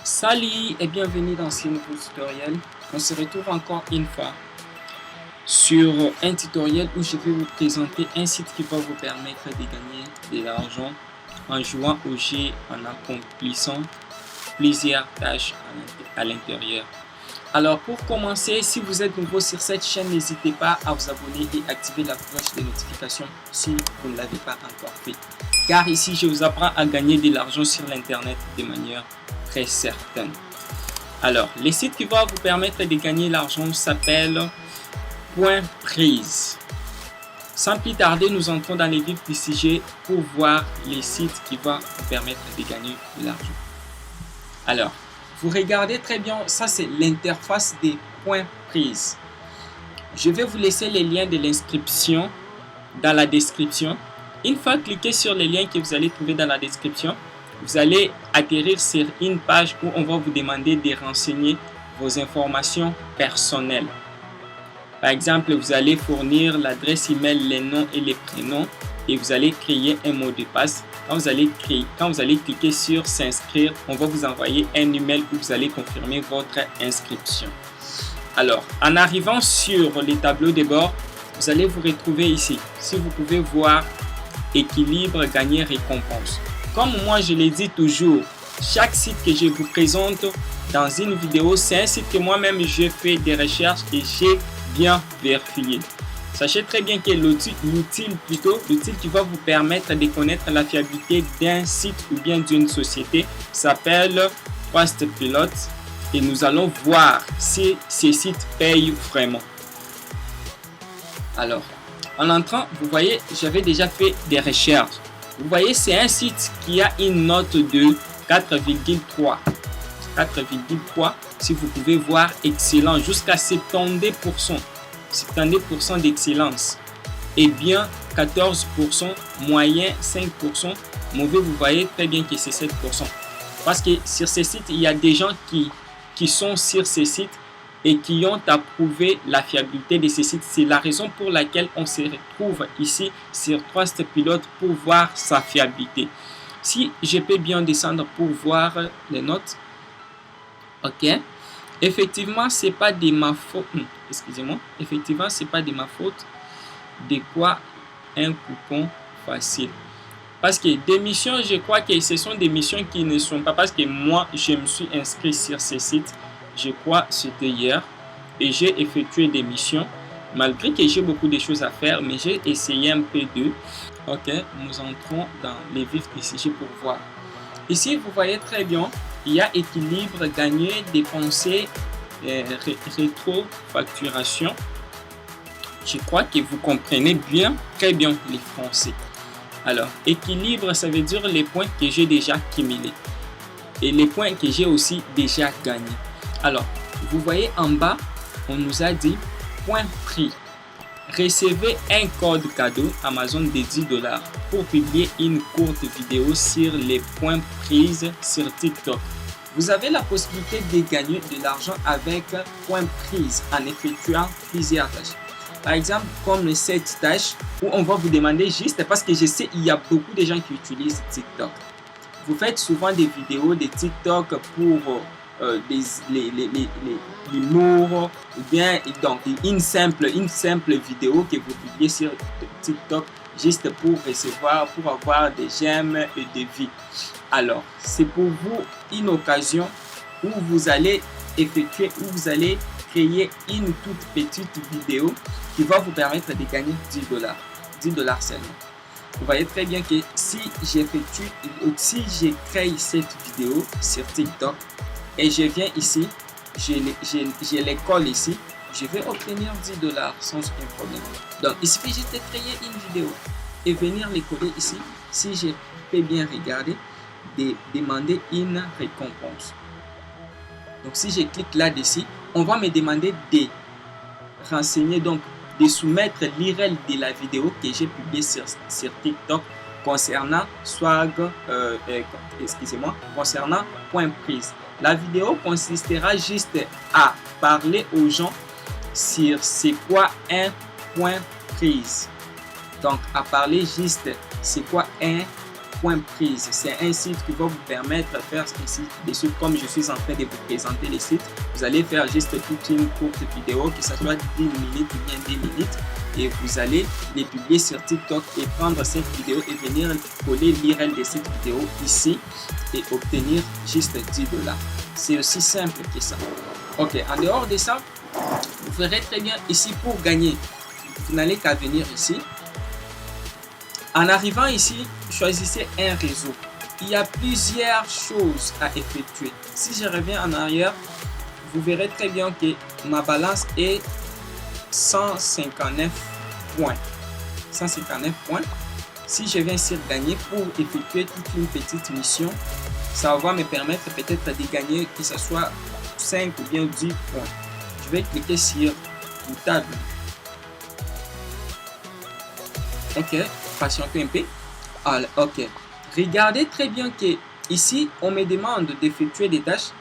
Salut et bienvenue dans ce nouveau tutoriel. On se retrouve encore une fois sur un tutoriel où je vais vous présenter un site qui va vous permettre de gagner de l'argent en jouant au jeu, en accomplissant plusieurs tâches à l'intérieur. Alors pour commencer, si vous êtes nouveau sur cette chaîne, n'hésitez pas à vous abonner et activer la cloche de notification si vous ne l'avez pas encore fait. Car ici, je vous apprends à gagner de l'argent sur l'internet de manière très certaine. Alors, les sites qui vont vous permettre de gagner l'argent s'appellent Point Prise. Sans plus tarder, nous entrons dans les vifs du sujet pour voir les sites qui vont vous permettre de gagner de l'argent. Alors, vous regardez très bien, ça c'est l'interface des Points Prise. Je vais vous laisser les liens de l'inscription dans la description. Une fois cliqué sur les liens que vous allez trouver dans la description, vous allez atterrir sur une page où on va vous demander de renseigner vos informations personnelles. Par exemple, vous allez fournir l'adresse email, les noms et les prénoms et vous allez créer un mot de passe. Quand vous allez cliquer sur s'inscrire, on va vous envoyer un email où vous allez confirmer votre inscription. Alors, en arrivant sur les tableaux de bord, vous allez vous retrouver ici. Si vous pouvez voir équilibre, gagner, récompense. Comme moi je l'ai dit toujours, chaque site que je vous présente dans une vidéo, c'est un site que moi-même j'ai fait des recherches et j'ai bien vérifié. Sachez très bien que l'outil qui va vous permettre de connaître la fiabilité d'un site ou bien d'une société s'appelle Trustpilot et nous allons voir si ces sites payent vraiment. Alors, en entrant, vous voyez, j'avais déjà fait des recherches. Vous voyez, c'est un site qui a une note de 4,3. 4,3, si vous pouvez voir, excellent, jusqu'à 70%. 70% d'excellence. Et bien, 14%, moyen, 5%. Mauvais, vous voyez très bien que c'est 7%. Parce que sur ces sites, il y a des gens qui sont sur ces sites et qui ont approuvé la fiabilité de ces sites. C'est la raison pour laquelle on se retrouve ici sur Trustpilot pour voir sa fiabilité. Si je peux bien descendre pour voir les notes. Ok. Effectivement, c'est pas de ma faute. Excusez-moi. Effectivement, c'est pas de ma faute. De quoi un coupon facile. Parce que des missions, je crois que ce sont des missions qui ne sont pas. Parce que moi, je me suis inscrit sur ces sites. Je crois que c'était hier et j'ai effectué des missions malgré que j'ai beaucoup de choses à faire, mais j'ai essayé un peu de. Ok, nous entrons dans les vifs du sujet pour voir. Ici, vous voyez très bien, il y a équilibre, gagner, dépenser, rétrofacturation. Je crois que vous comprenez bien, très bien les français. Alors, équilibre, ça veut dire les points que j'ai déjà cumulés et les points que j'ai aussi déjà gagnés. Alors, vous voyez en bas, on nous a dit point prix. Recevez un code cadeau Amazon de 10 $ pour publier une courte vidéo sur les points prises sur TikTok. Vous avez la possibilité de gagner de l'argent avec point prise en effectuant plusieurs tâches. Par exemple, comme cette tâche où on va vous demander juste parce que je sais il y a beaucoup de gens qui utilisent TikTok. Vous faites souvent des vidéos de TikTok pour l'humour ou bien donc une simple vidéo que vous publiez sur TikTok juste pour avoir des j'aime et des vues. Alors c'est pour vous une occasion où vous allez créer une toute petite vidéo qui va vous permettre de gagner 10 $. 10 $ seulement. Vous voyez très bien que si je crée cette vidéo sur TikTok et je viens ici, je les colle ici, je vais obtenir 10 $ sans aucun problème. Donc il suffit juste de créer une vidéo et venir les coller ici. Si je peux bien regarder, de demander une récompense. Donc si je clique là-dessus, on va me demander de renseigner, donc de soumettre l'URL de la vidéo que j'ai publiée sur TikTok concernant concernant point prise. La vidéo consistera juste à parler aux gens sur c'est quoi un point prise. Donc à parler juste c'est quoi un point prise. C'est un site qui va vous permettre de faire ainsi de suite. Comme je suis en train de vous présenter les sites, vous allez faire juste toute une courte vidéo, que ce soit d'1 minute ou bien 10 minutes, et vous allez les publier sur TikTok et prendre cette vidéo et venir coller l'URL de cette vidéo ici et obtenir juste 10 $. C'est aussi simple que ça. Ok, en dehors de ça, vous ferez très bien ici pour gagner. Vous n'allez qu'à venir ici. En arrivant ici, choisissez un réseau. Il y a plusieurs choses à effectuer. Si je reviens en arrière, vous verrez très bien que ma balance est 159 points. 159 points. Si je viens sur gagner pour effectuer toute une petite mission, ça va me permettre peut-être de gagner que ce soit 5 ou bien 10 points. Je vais cliquer sur table. Ok, patientez un peu. Alors, ok. Regardez très bien que ici, on me demande d'effectuer des tâches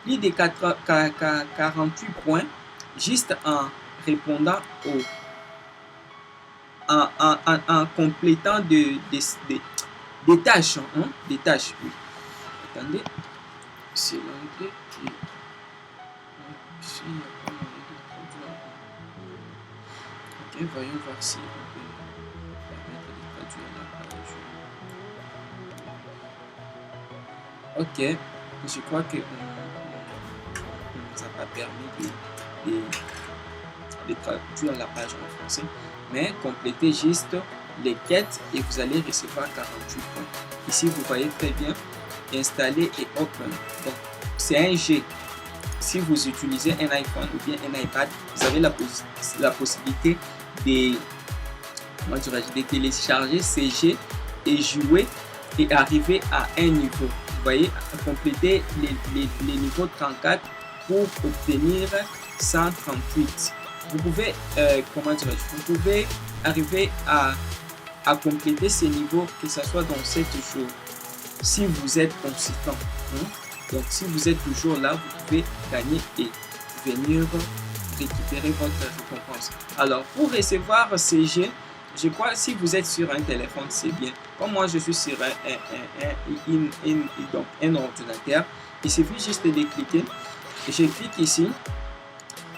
plus de 48 points juste en répondant en complétant des tâches. Hein? Des tâches, oui. Attendez. C'est l'anglais qui... Ici, il n'y a pas moyen de traduire. Ok, voyons voir si on peut permettre de traduire la page. Ok, je crois que on ne nous a pas permis de traduire la page en français, mais complétez juste les quêtes et vous allez recevoir 48 points. Ici, vous voyez très bien, installer et open. Donc, c'est un G. Si vous utilisez un iPhone ou bien un iPad, vous avez la possibilité de télécharger ces jeux et jouer et arriver à un niveau. Vous voyez, compléter les niveaux 34 pour obtenir 138. Vous pouvez, vous pouvez arriver à compléter ces niveaux, que ce soit dans 7 jours, si vous êtes consistant. Hein? Donc, si vous êtes toujours là, vous pouvez gagner et venir récupérer votre récompense. Alors, pour recevoir ces jeux, je crois si vous êtes sur un téléphone, c'est bien. Comme moi, je suis sur un ordinateur, il suffit juste de cliquer. Je clique ici.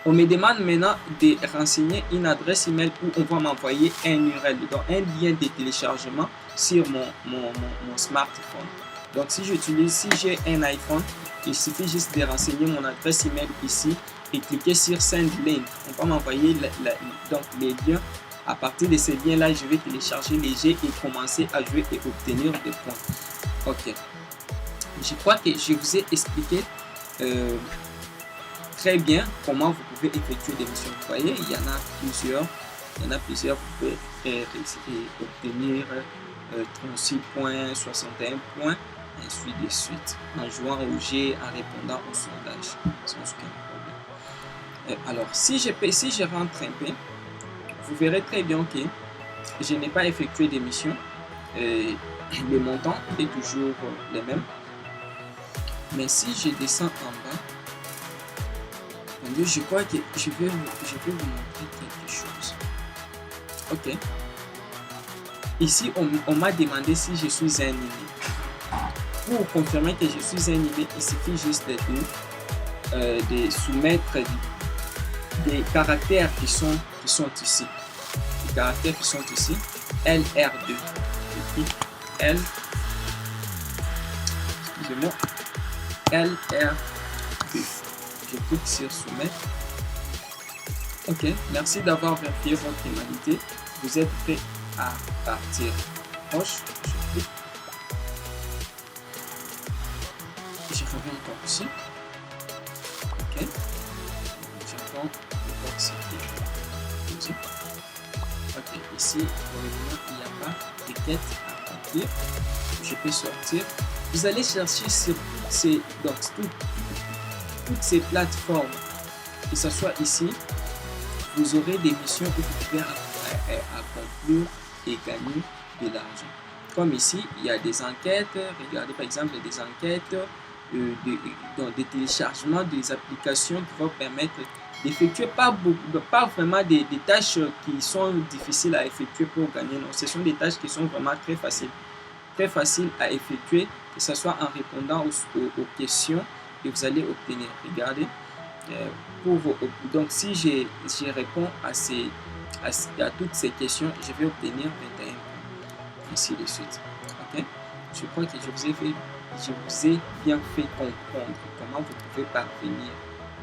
On me demande maintenant de renseigner une adresse email où on va m'envoyer un URL, donc un lien de téléchargement sur mon smartphone. Donc si j'ai un iPhone, il suffit juste de renseigner mon adresse email ici et cliquer sur Send Link. On va m'envoyer donc les liens. À partir de ces liens là, je vais télécharger les jeux et commencer à jouer et obtenir des points. Ok. Je crois que je vous ai expliqué très bien comment vous pouvez effectuer des missions. Vous voyez, il y en a plusieurs. Vous pouvez obtenir 36 points, 61 points, ainsi de suite, en jouant au jeu, en répondant au sondage, sans aucun problème. Alors, si je rentre un peu, vous verrez très bien que je n'ai pas effectué des missions. Le montant est toujours le même. Mais si je descends en bas, je crois que je vais vous montrer quelque chose. Ok. Ici, on m'a demandé si je suis animé. Pour confirmer que je suis animé, il suffit juste de soumettre des caractères qui sont ici. Les caractères qui sont ici, LR2. Je clique LR2. Je clique sur soumettre. Ok, merci d'avoir vérifié votre humanité. Vous êtes prêt à partir. Proche, je clique. Je reviens encore ici. Ok. J'attends de voir ce qui est ici. Ok, ici, pour le moment, il n'y a pas de quête à accomplir. Je peux sortir. Vous allez chercher sur toutes ces plateformes, que ce soit ici, vous aurez des missions que vous pouvez accomplir et gagner de l'argent. Comme ici, il y a des enquêtes. Regardez par exemple des enquêtes, des téléchargements des applications qui vont permettre d'effectuer pas vraiment des tâches qui sont difficiles à effectuer pour gagner. Non, ce sont des tâches qui sont vraiment très faciles. très facile à effectuer, que ce soit en répondant aux questions que vous allez obtenir. Regardez, donc si je réponds à toutes ces questions, je vais obtenir 21 points, ainsi de suite. Ok, je crois que je vous ai bien fait comprendre comment vous pouvez parvenir.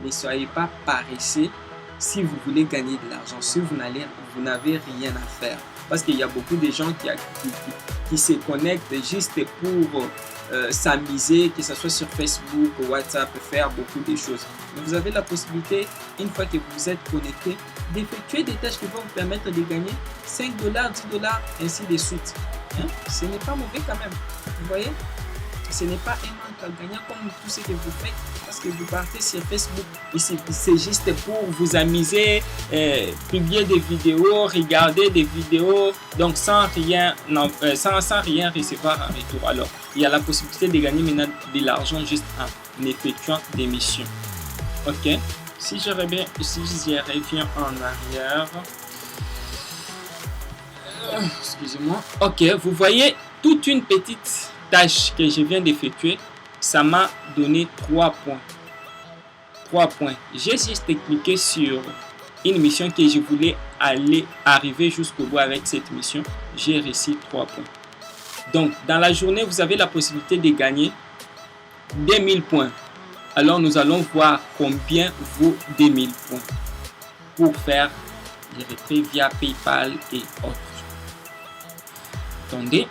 Ne soyez pas paresseux si vous voulez gagner de l'argent, si vous n'avez rien à faire. Parce qu'il y a beaucoup de gens qui se connectent juste pour s'amuser, que ce soit sur Facebook, WhatsApp, faire beaucoup de choses. Mais vous avez la possibilité, une fois que vous êtes connecté, d'effectuer des tâches qui vont vous permettre de gagner 5 $, 10 $, ainsi de suite. Hein? Ce n'est pas mauvais quand même. Vous voyez? Ce n'est pas un manque à gagner comme tout ce que vous faites parce que vous partez sur Facebook. C'est juste pour vous amuser, publier des vidéos, regarder des vidéos, donc sans rien recevoir en retour. Alors, il y a la possibilité de gagner maintenant de l'argent juste en effectuant des missions. Ok, si je reviens en arrière, excusez-moi. Ok, vous voyez toute une petite tâche que je viens d'effectuer, ça m'a donné 3 points. 3 points. J'ai juste cliqué sur une mission que je voulais arriver jusqu'au bout avec cette mission. J'ai réussi 3 points. Donc, dans la journée, vous avez la possibilité de gagner 2000 points. Alors, nous allons voir combien vaut 2000 points pour faire des retraits via PayPal et autres. Attendez.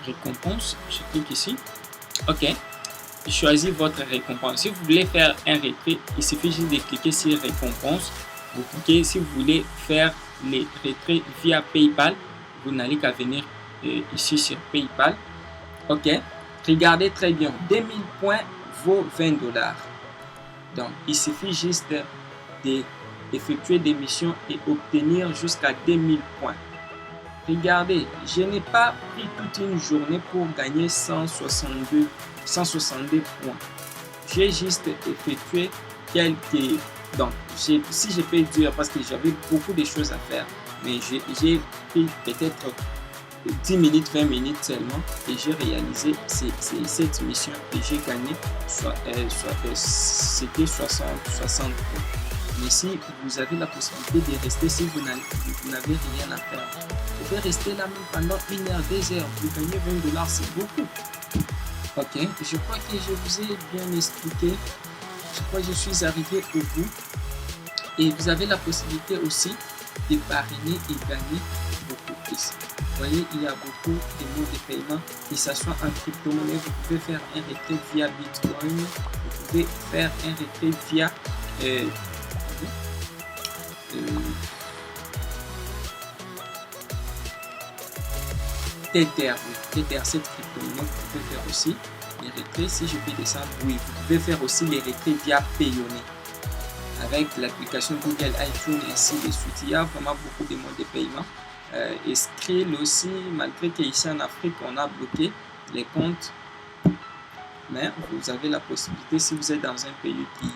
Récompense, je clique ici. Ok, choisissez votre récompense. Si vous voulez faire un retrait, il suffit juste de cliquer sur récompense. Vous cliquez si vous voulez faire les retraits via PayPal. Vous n'allez qu'à venir ici sur PayPal. Ok, regardez très bien. 2000 points vaut 20 $. Donc, il suffit juste d'effectuer des missions et obtenir jusqu'à 2000 points. Regardez, je n'ai pas pris toute une journée pour gagner 162 points. J'ai juste effectué quelques... Donc, si je peux dire, parce que j'avais beaucoup de choses à faire, mais j'ai pris peut-être 10 minutes, 20 minutes seulement et j'ai réalisé cette mission et j'ai gagné, c'était 60 points. Mais si vous avez la possibilité de rester, si vous n'avez rien à faire, vous pouvez rester là même pendant 1 heure, 2 heures, vous gagnez 20 $, c'est beaucoup. Ok, je crois que je vous ai bien expliqué. Je crois que je suis arrivé au bout. Et vous avez la possibilité aussi d'épargner et gagner beaucoup plus. Vous voyez, il y a beaucoup de modes de paiement, que ce soit en crypto-monnaie, vous pouvez faire un retrait via Bitcoin, vous pouvez faire un retrait via Tether, cette crypto-monnaie, vous pouvez faire aussi les retraits. Si je peux descendre, oui, vous pouvez faire aussi les retraits via Payoneer avec l'application Google iTunes et ainsi de suite. Il y a vraiment beaucoup de modes de paiement. Et Skrill aussi, malgré qu'ici en Afrique, on a bloqué les comptes. Mais vous avez la possibilité, si vous êtes dans un pays qui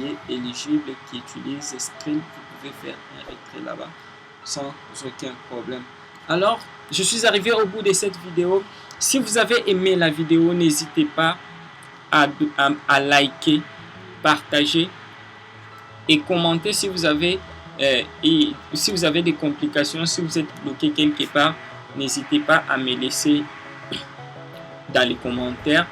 est éligible et qui utilise Skrill, vous pouvez faire un retrait là-bas sans aucun problème. Alors, je suis arrivé au bout de cette vidéo. Si vous avez aimé la vidéo, n'hésitez pas à liker, partager et commenter si vous avez des complications, si vous êtes bloqué quelque part, n'hésitez pas à me laisser dans les commentaires.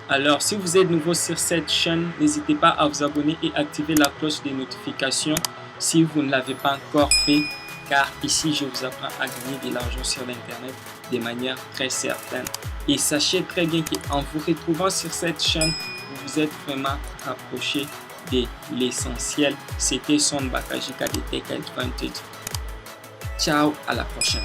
Alors, si vous êtes nouveau sur cette chaîne, n'hésitez pas à vous abonner et activer la cloche des notifications si vous ne l'avez pas encore fait, car ici, je vous apprends à gagner de l'argent sur l'Internet de manière très certaine. Et sachez très bien qu'en vous retrouvant sur cette chaîne, vous vous êtes vraiment rapproché de l'essentiel. C'était Son Bakajika de Tech Advantage. Ciao, à la prochaine.